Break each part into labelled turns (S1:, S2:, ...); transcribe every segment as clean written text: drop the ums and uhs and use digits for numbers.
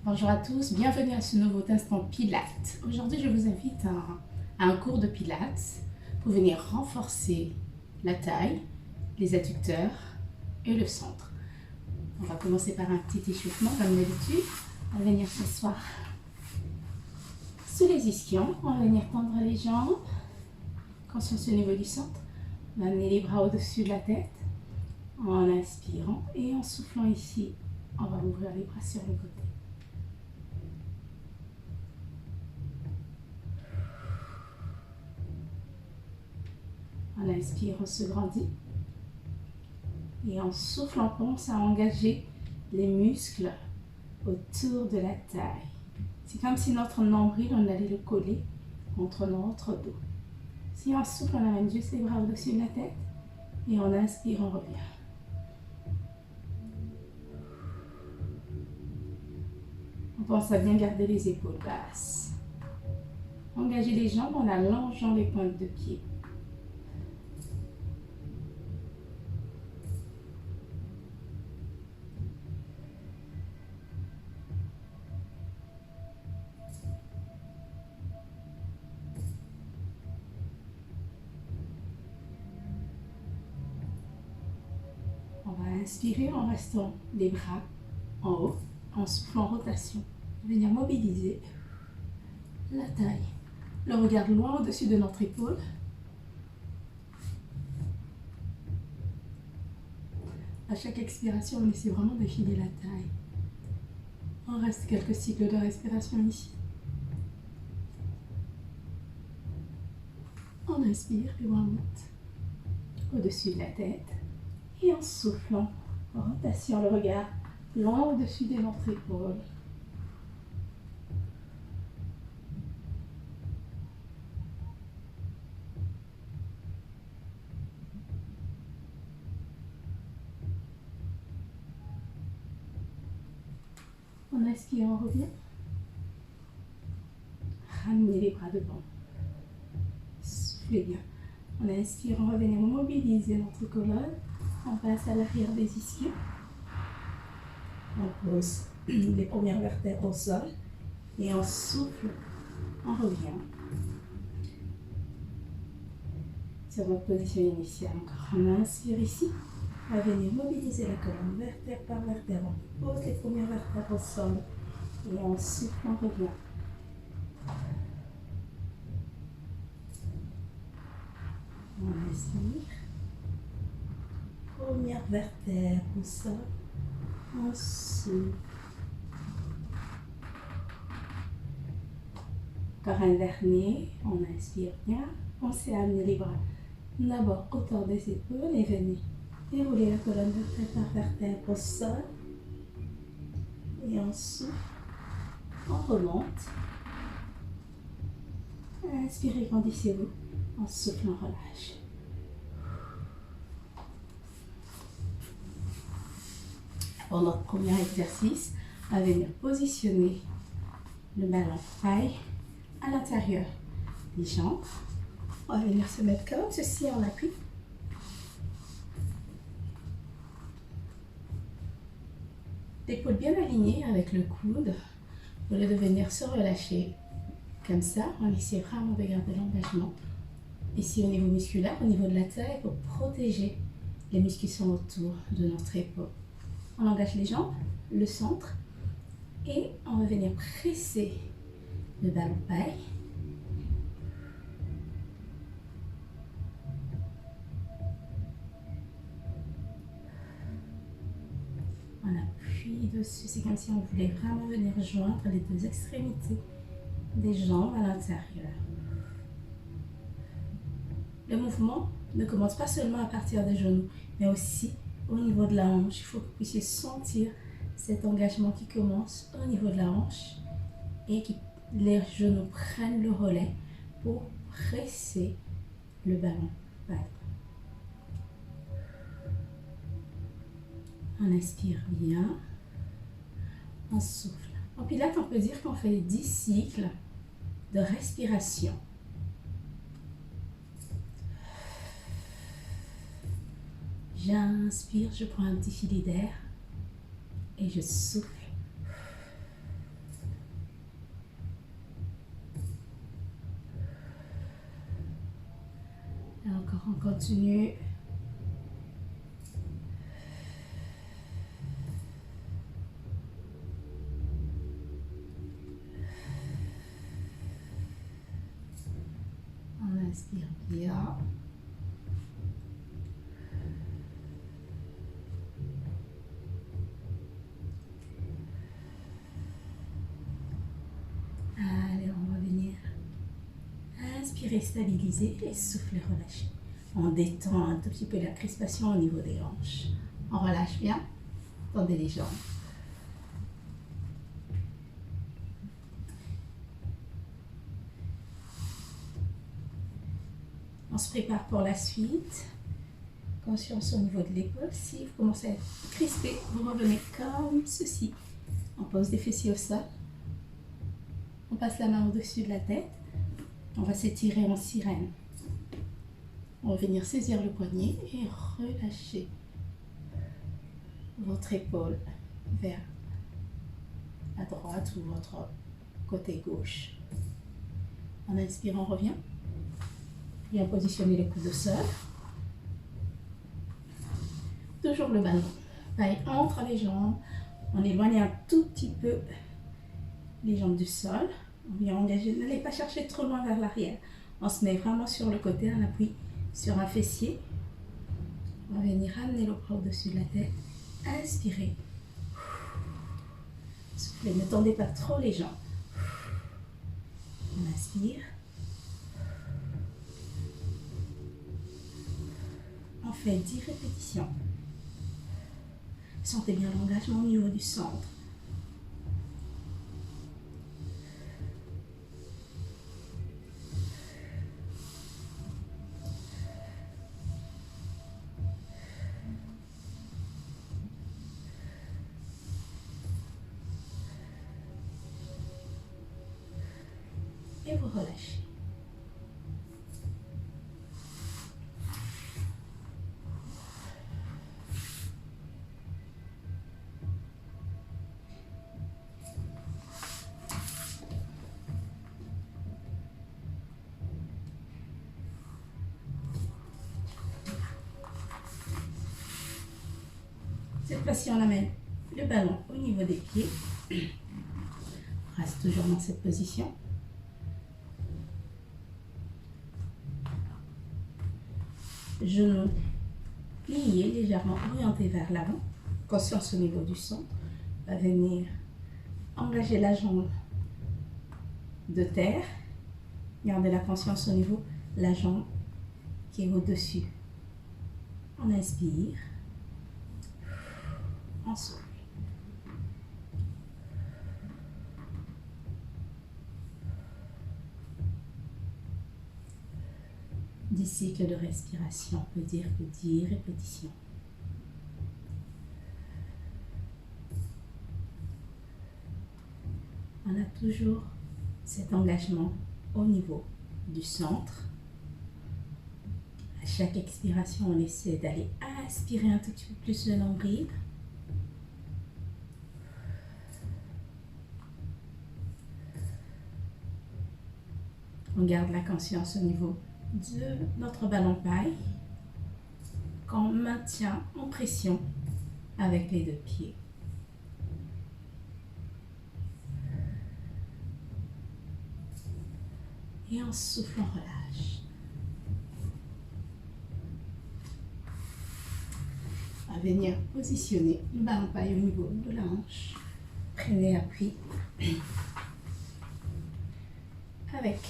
S1: Bonjour à tous, bienvenue à ce nouveau instant Pilates. Aujourd'hui, je vous invite à un cours de Pilates pour venir renforcer la taille, les adducteurs et le centre. On va commencer par un petit échauffement comme d'habitude. On va venir s'asseoir sous les ischions. On va venir tendre les jambes. Conscience au niveau du centre. On va amener les bras au-dessus de la tête en inspirant et en soufflant ici. On va ouvrir les bras sur le côté. On inspire, on se grandit. Et en soufflant, on commence à engager les muscles autour de la taille. C'est comme si notre nombril, on allait le coller contre notre dos. Si on souffle, on amène juste les bras au-dessus de la tête. Et on inspire, on revient. On pense à bien garder les épaules basses. Engager les jambes en allongeant les pointes de pied. On va inspirer en restant les bras en haut, en soufflant en rotation. On va venir mobiliser la taille. Le regard loin au-dessus de notre épaule. À chaque expiration, on essaie vraiment d'affiler la taille. On reste quelques cycles de respiration ici. On inspire et on monte au-dessus de la tête. Et en soufflant, en rotation, le regard loin au-dessus de notre épaule. On inspire, on revient. Ramenez les bras devant. Soufflez bien. On inspire, on va venir mobiliser notre colonne. On passe à l'arrière des ischions. On pose les premières vertèbres au sol. Et on souffle, on revient. Sur notre position initiale. Encore on inspire ici. On va venir mobiliser la colonne vertèbre par vertèbre. On pose les premières vertèbres au sol. Et on souffle, on revient. On inspire. Première vertèbre au sol. On souffle. Encore un dernier. On inspire bien. Pensez à amener les bras d'abord autour des épaules et venez dérouler la colonne vertèbre par vertèbre au sol. Et on souffle. On remonte. Inspirez, grandissez-vous. En soufflant, on relâche. Pour notre premier exercice, on va venir positionner le ballon paille à l'intérieur des jambes. On va venir se mettre comme ceci en appui. L'épaule bien alignée avec le coude. Au lieu de venir se relâcher comme ça, on essaie vraiment de garder l'engagement. Ici au niveau musculaire, au niveau de la taille, pour protéger les muscles qui sont autour de notre épaule. On engage les jambes, le centre, et on va venir presser le ballon paille. On appuie dessus, c'est comme si on voulait vraiment venir joindre les deux extrémités des jambes à l'intérieur. Le mouvement ne commence pas seulement à partir des genoux, mais aussi au niveau de la hanche. Il faut que vous puissiez sentir cet engagement qui commence au niveau de la hanche et que les genoux prennent le relais pour presser le ballon. Voilà. On inspire bien, on souffle. En pilates, on peut dire qu'on fait 10 cycles de respiration. J'inspire, je prends un petit filet d'air et je souffle. Encore, on continue. On inspire bien. Allez, on va venir inspirer, stabiliser et souffler, relâcher. On détend un tout petit peu la crispation au niveau des hanches. On relâche bien. Tendez les jambes. On se prépare pour la suite. Conscience au niveau de l'épaule. Si vous commencez à être crispé, vous revenez comme ceci. On pose des fessiers au sol. On passe la main au-dessus de la tête. On va s'étirer en sirène. On va venir saisir le poignet et relâcher votre épaule vers la droite ou votre côté gauche. En inspirant, on revient. Bien positionner les coudes au sol. Toujours le ballon. Paille entre les jambes. On éloigne un tout petit peu les jambes du sol. On vient engager. N'allez pas chercher trop loin vers l'arrière. On se met vraiment sur le côté, on appuie sur un fessier. On va venir ramener le bras au-dessus de la tête. Inspirez. Soufflez. Ne tendez pas trop les jambes. On inspire. On fait 10 répétitions. Sentez bien l'engagement au niveau du centre. Et vous relâchez. Cette fois-ci, on amène le ballon au niveau des pieds. On reste toujours dans cette position. Genoux pliés, légèrement orientés vers l'avant. Conscience au niveau du centre. On va venir engager la jambe de terre. Gardez la conscience au niveau de la jambe qui est au-dessus. On inspire. On souffle. Des cycles de respiration, on peut dire que 10 répétitions. On a toujours cet engagement au niveau du centre. À chaque expiration, on essaie d'aller aspirer un tout petit peu plus le nombril. On garde la conscience au niveau de notre ballon paille qu'on maintient en pression avec les deux pieds. Et en soufflant, relâche. On va venir positionner le ballon paille au niveau de la hanche. Prenez appui avec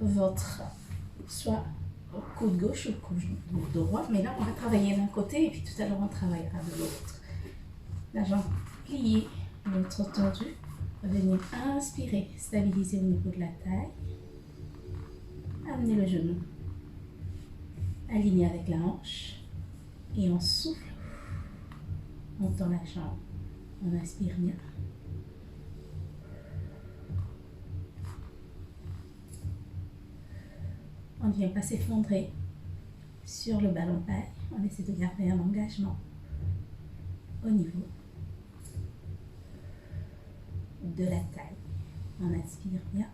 S1: votre soit au coude gauche ou au coude droit, mais là on va travailler d'un côté et puis tout à l'heure on travaillera de l'autre. La jambe pliée, l'autre tendue. On va venir inspirer, stabiliser au niveau de la taille. Amener le genou aligné avec la hanche et on souffle. On tend la jambe, on inspire bien. On ne vient pas s'effondrer sur le ballon paille. On essaie de garder un engagement au niveau de la taille. On inspire bien.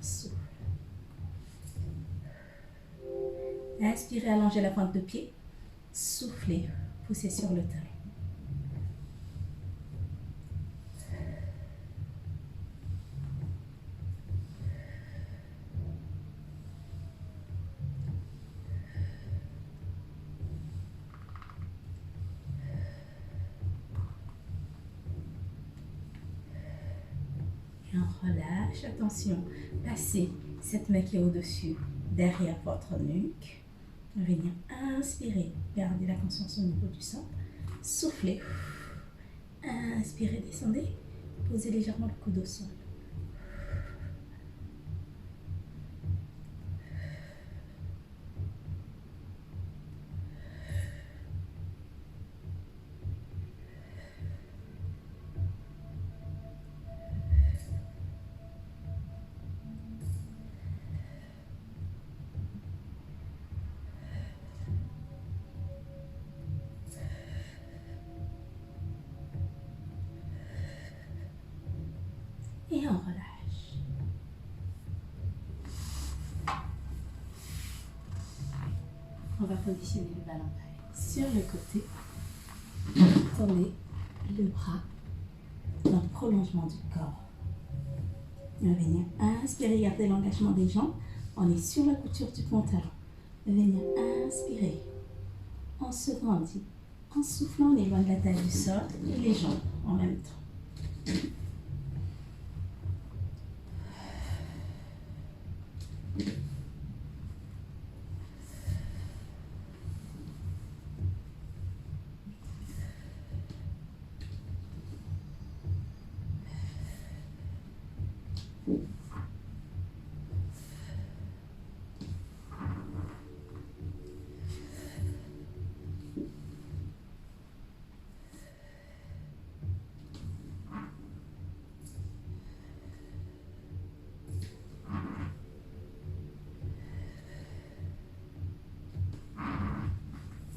S1: Souffle. Inspirez, allongez la pointe de pied. Soufflez, poussez sur le talon. Et on relâche, attention, passez cette main qui est au-dessus, derrière votre nuque. Venir inspirer, gardez la conscience au niveau du centre. Soufflez, inspirez, descendez, posez légèrement le coude au sol. Et on relâche. On va positionner le ballon sur le côté. Tournez le bras dans le prolongement du corps. Et on va venir inspirer, gardez l'engagement des jambes. On est sur la couture du pantalon. On va venir inspirer. On se grandit. En soufflant, on éloigne la taille du sol et les jambes en même temps.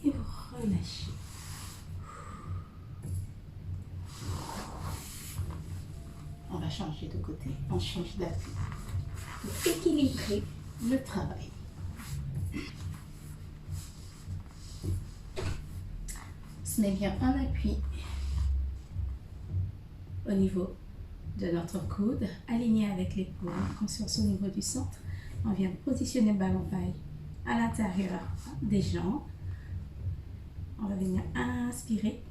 S1: Et vous relâchez. On va changer de côté, on change d'appui pour équilibrer le travail. On se met bien en appui au niveau de notre coude, aligné avec l'épaule, conscience au niveau du centre. On vient positionner le ballon paille à l'intérieur des jambes. On va venir inspirer.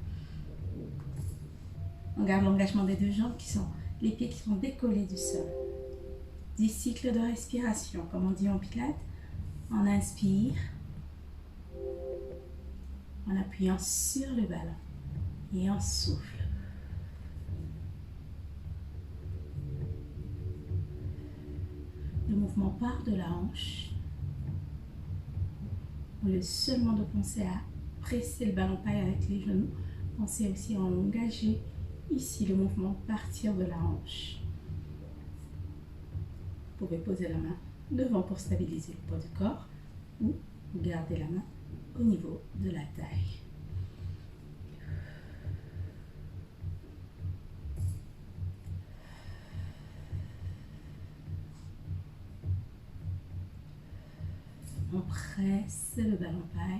S1: On garde l'engagement des deux jambes qui sont les pieds qui sont décollés du sol. 10 cycles de respiration, comme on dit en pilates. On inspire en appuyant sur le ballon et on souffle. Le mouvement part de la hanche. Au lieu seulement de penser à presser le ballon paille avec les genoux, pensez aussi à engager ici le mouvement partir de la hanche. Vous pouvez poser la main devant pour stabiliser le poids du corps ou garder la main au niveau de la taille. On presse le ballon paille.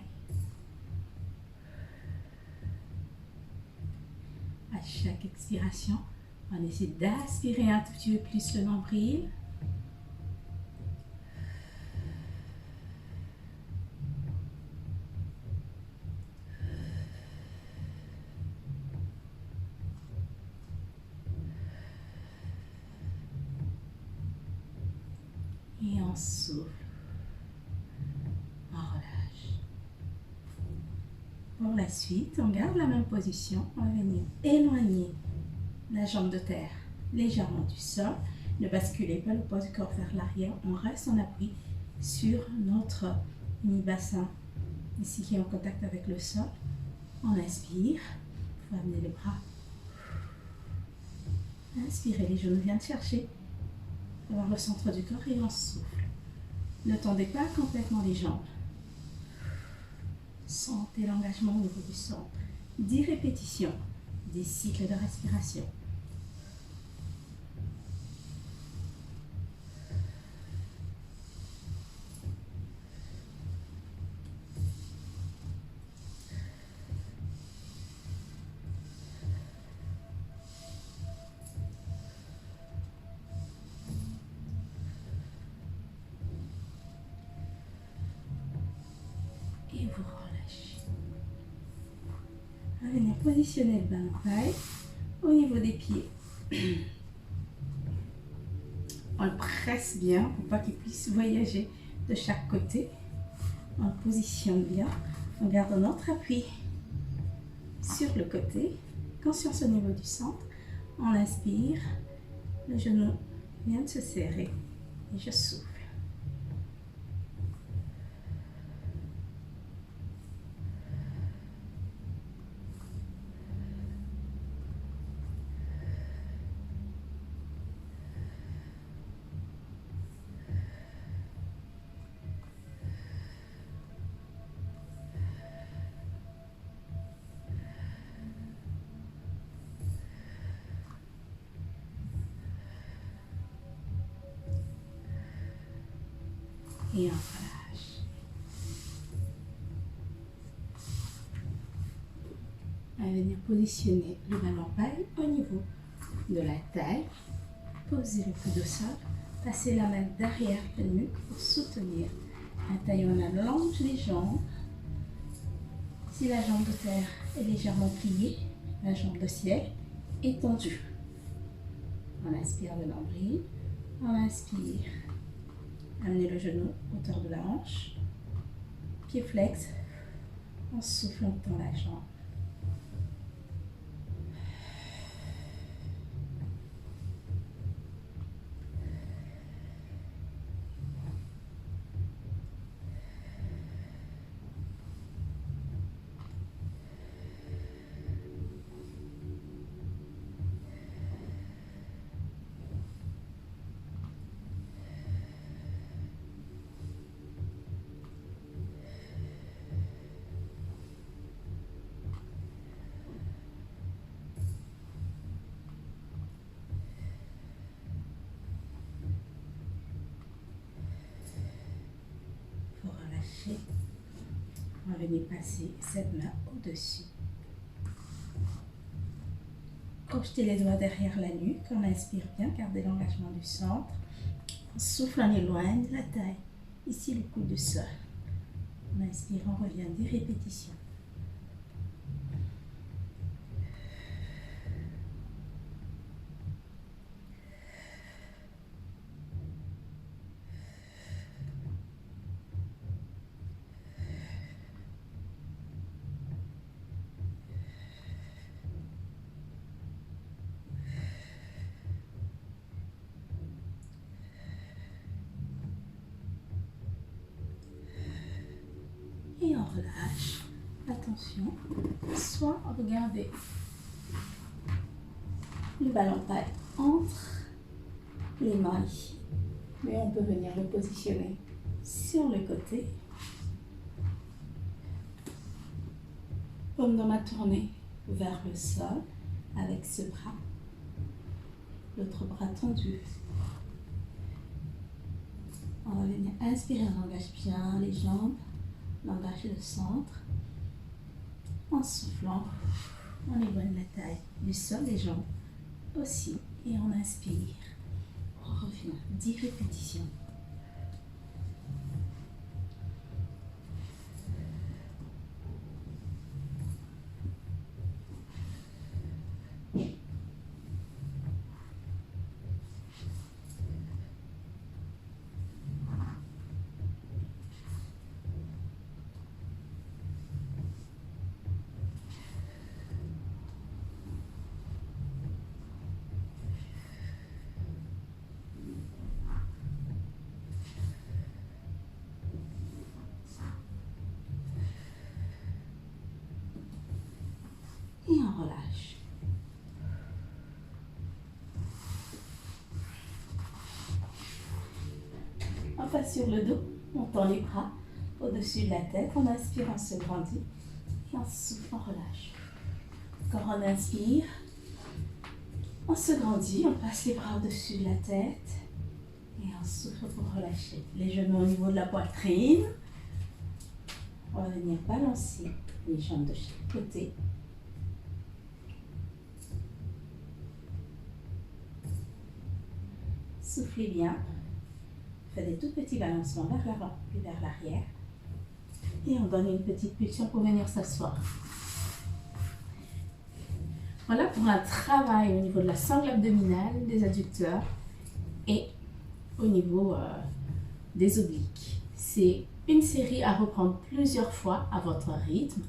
S1: À chaque expiration, on essaie d'aspirer un tout petit peu plus le nombril. Et on souffle. On relâche. Pour la suite, on garde la même position. On va venir éloigner la jambe de terre légèrement du sol. Ne basculez pas le poids du corps vers l'arrière. On reste en appui sur notre mi-bassin, ici qui est en contact avec le sol. On inspire. Vous amenez les bras. Inspirez, les genoux viennent chercher vers le centre du corps et on souffle. Ne tendez pas complètement les jambes. Sentez l'engagement au niveau du centre. 10 répétitions, 10 cycles de respiration. vous relâchez. On va venir positionner le ballon paille au niveau des pieds. On le presse bien pour pas qu'il puisse voyager de chaque côté. On le positionne bien. On garde notre appui sur le côté. Conscience au niveau du centre. On inspire. Le genou vient de se serrer. Et je souffle. Et on relâche. On va venir positionner le ballon paille au niveau de la taille. Posez le coude au sol. Passez la main derrière le nuque pour soutenir la taille. On allonge les jambes. Si la jambe de terre est légèrement pliée, la jambe de ciel est tendue. On inspire le nombril. On inspire. Amenez le genou hauteur de la hanche. Pied flex. On souffle, on tend la jambe. On va venir passer cette main au-dessus. Projetez les doigts derrière la nuque. On inspire bien, gardez l'engagement du centre. On souffle, on éloigne la taille. Ici, le coude du sol. On inspire, on revient 10 répétitions. Et on relâche. Attention, soit regardez le ballon paille entre les mains ici, mais on peut venir le positionner sur le côté. Comme dans ma tournée vers le sol avec ce bras, l'autre bras tendu. On va venir inspirer, on engage bien les jambes, on engage le centre. En soufflant, on éloigne la taille du sol, les jambes aussi. Et on inspire. On revient 10 répétitions. Et on relâche. On passe sur le dos, on tend les bras au-dessus de la tête, on inspire, on se grandit, et on souffle, on relâche. Quand on inspire, on se grandit, on passe les bras au-dessus de la tête, et on souffle pour relâcher. Les genoux au niveau de la poitrine, on va venir balancer les jambes de chaque côté. Soufflez bien. Faites des tout petits balancements vers l'avant puis vers l'arrière. Et on donne une petite pulsion pour venir s'asseoir. Voilà pour un travail au niveau de la sangle abdominale, des adducteurs et au niveau des obliques. C'est une série à reprendre plusieurs fois à votre rythme.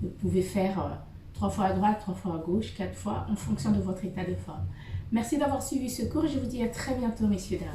S1: Vous pouvez faire 3 fois à droite, 3 fois à gauche, 4 fois en fonction de votre état de forme. Merci d'avoir suivi ce cours et je vous dis à très bientôt, messieurs, dames.